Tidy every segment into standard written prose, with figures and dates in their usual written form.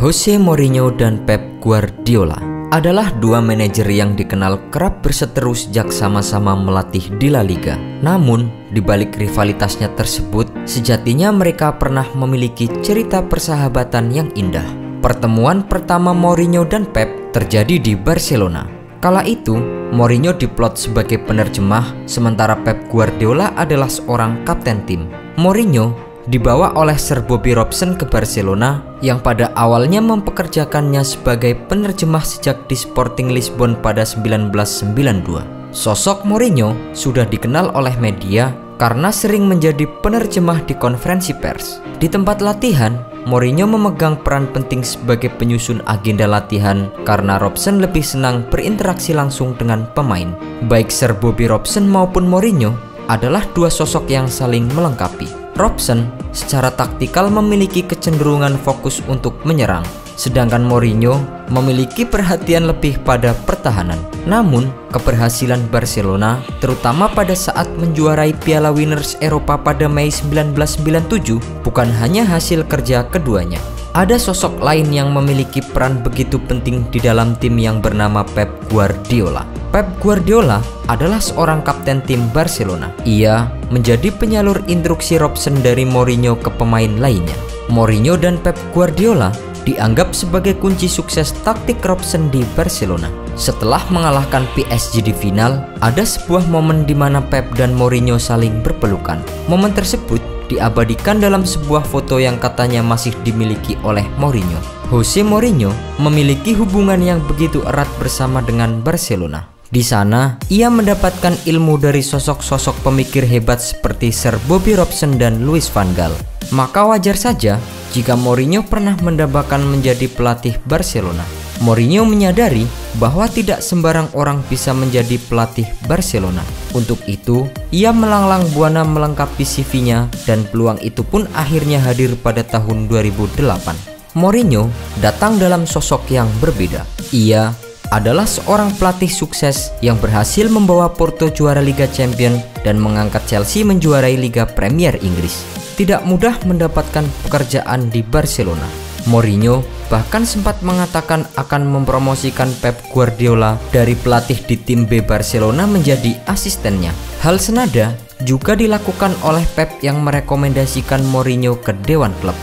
Jose Mourinho dan Pep Guardiola adalah dua manajer yang dikenal kerap berseteru sejak sama-sama melatih di La Liga. Namun, di balik rivalitasnya tersebut, sejatinya mereka pernah memiliki cerita persahabatan yang indah. Pertemuan pertama Mourinho dan Pep terjadi di Barcelona. Kala itu, Mourinho diplot sebagai penerjemah, sementara Pep Guardiola adalah seorang kapten tim. Mourinho dibawa oleh Sir Bobby Robson ke Barcelona yang pada awalnya mempekerjakannya sebagai penerjemah sejak di Sporting Lisbon pada 1992. Sosok Mourinho sudah dikenal oleh media karena sering menjadi penerjemah di konferensi pers. Di tempat latihan, Mourinho memegang peran penting sebagai penyusun agenda latihan karena Robson lebih senang berinteraksi langsung dengan pemain. Baik Sir Bobby Robson maupun Mourinho adalah dua sosok yang saling melengkapi. Robson secara taktikal memiliki kecenderungan fokus untuk menyerang, sedangkan Mourinho memiliki perhatian lebih pada pertahanan. Namun, keberhasilan Barcelona, terutama pada saat menjuarai Piala Winners Eropa pada Mei 1997, bukan hanya hasil kerja keduanya. Ada sosok lain yang memiliki peran begitu penting di dalam tim yang bernama Pep Guardiola. Pep Guardiola adalah seorang kapten tim Barcelona. Ia menjadi penyalur instruksi Robson dari Mourinho ke pemain lainnya. Mourinho dan Pep Guardiola dianggap sebagai kunci sukses taktik Robson di Barcelona. Setelah mengalahkan PSG di final, ada sebuah momen di mana Pep dan Mourinho saling berpelukan. Momen tersebut diabadikan dalam sebuah foto yang katanya masih dimiliki oleh Mourinho. Jose Mourinho memiliki hubungan yang begitu erat bersama dengan Barcelona. Di sana, ia mendapatkan ilmu dari sosok-sosok pemikir hebat seperti Sir Bobby Robson dan Louis van Gaal. Maka wajar saja jika Mourinho pernah mendambakan menjadi pelatih Barcelona. Mourinho menyadari bahwa tidak sembarang orang bisa menjadi pelatih Barcelona. Untuk itu, ia melanglang buana melengkapi CV-nya dan peluang itu pun akhirnya hadir pada tahun 2008. Mourinho datang dalam sosok yang berbeda. Ia adalah seorang pelatih sukses yang berhasil membawa Porto juara Liga Champions dan mengangkat Chelsea menjuarai Liga Premier Inggris. Tidak mudah mendapatkan pekerjaan di Barcelona. Mourinho bahkan sempat mengatakan akan mempromosikan Pep Guardiola dari pelatih di tim B Barcelona menjadi asistennya. Hal senada juga dilakukan oleh Pep yang merekomendasikan Mourinho ke Dewan Klub.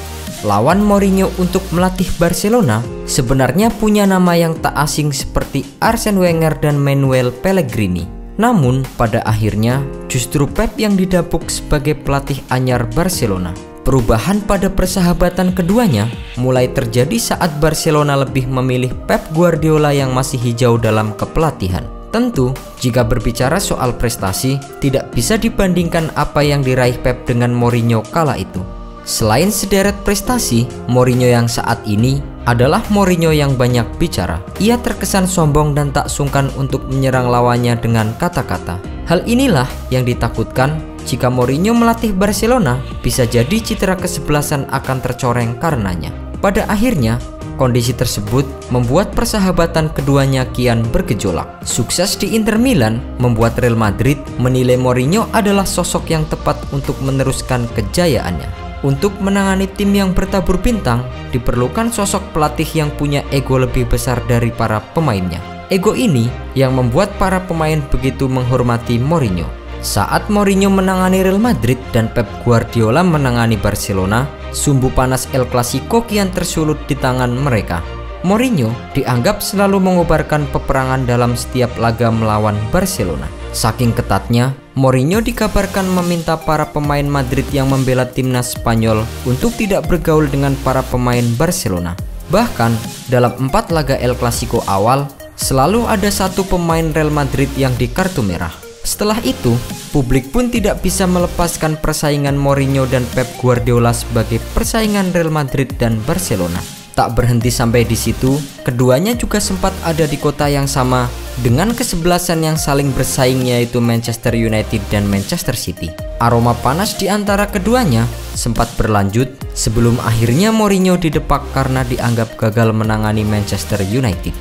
Lawan Mourinho untuk melatih Barcelona sebenarnya punya nama yang tak asing seperti Arsene Wenger dan Manuel Pellegrini. Namun pada akhirnya justru Pep yang didapuk sebagai pelatih anyar Barcelona. Perubahan pada persahabatan keduanya mulai terjadi saat Barcelona lebih memilih Pep Guardiola yang masih hijau dalam kepelatihan. Tentu, jika berbicara soal prestasi, tidak bisa dibandingkan apa yang diraih Pep dengan Mourinho kala itu. Selain sederet prestasi, Mourinho yang saat ini adalah Mourinho yang banyak bicara. Ia terkesan sombong dan tak sungkan untuk menyerang lawannya dengan kata-kata. Hal inilah yang ditakutkan jika Mourinho melatih Barcelona, bisa jadi citra kesebelasan akan tercoreng karenanya. Pada akhirnya, kondisi tersebut membuat persahabatan keduanya kian bergejolak. Sukses di Inter Milan membuat Real Madrid menilai Mourinho adalah sosok yang tepat untuk meneruskan kejayaannya. Untuk menangani tim yang bertabur bintang, diperlukan sosok pelatih yang punya ego lebih besar dari para pemainnya. Ego ini yang membuat para pemain begitu menghormati Mourinho. Saat Mourinho menangani Real Madrid dan Pep Guardiola menangani Barcelona, sumbu panas El Clasico kian tersulut di tangan mereka. Mourinho dianggap selalu mengobarkan peperangan dalam setiap laga melawan Barcelona. Saking ketatnya, Mourinho dikabarkan meminta para pemain Madrid yang membela timnas Spanyol untuk tidak bergaul dengan para pemain Barcelona. Bahkan, dalam 4 laga El Clasico awal, selalu ada satu pemain Real Madrid yang di kartu merah. Setelah itu, publik pun tidak bisa melepaskan persaingan Mourinho dan Pep Guardiola sebagai persaingan Real Madrid dan Barcelona. Tak berhenti sampai di situ, keduanya juga sempat ada di kota yang sama dengan kesebelasan yang saling bersaing, yaitu Manchester United dan Manchester City. Aroma panas di antara keduanya sempat berlanjut sebelum akhirnya Mourinho didepak karena dianggap gagal menangani Manchester United.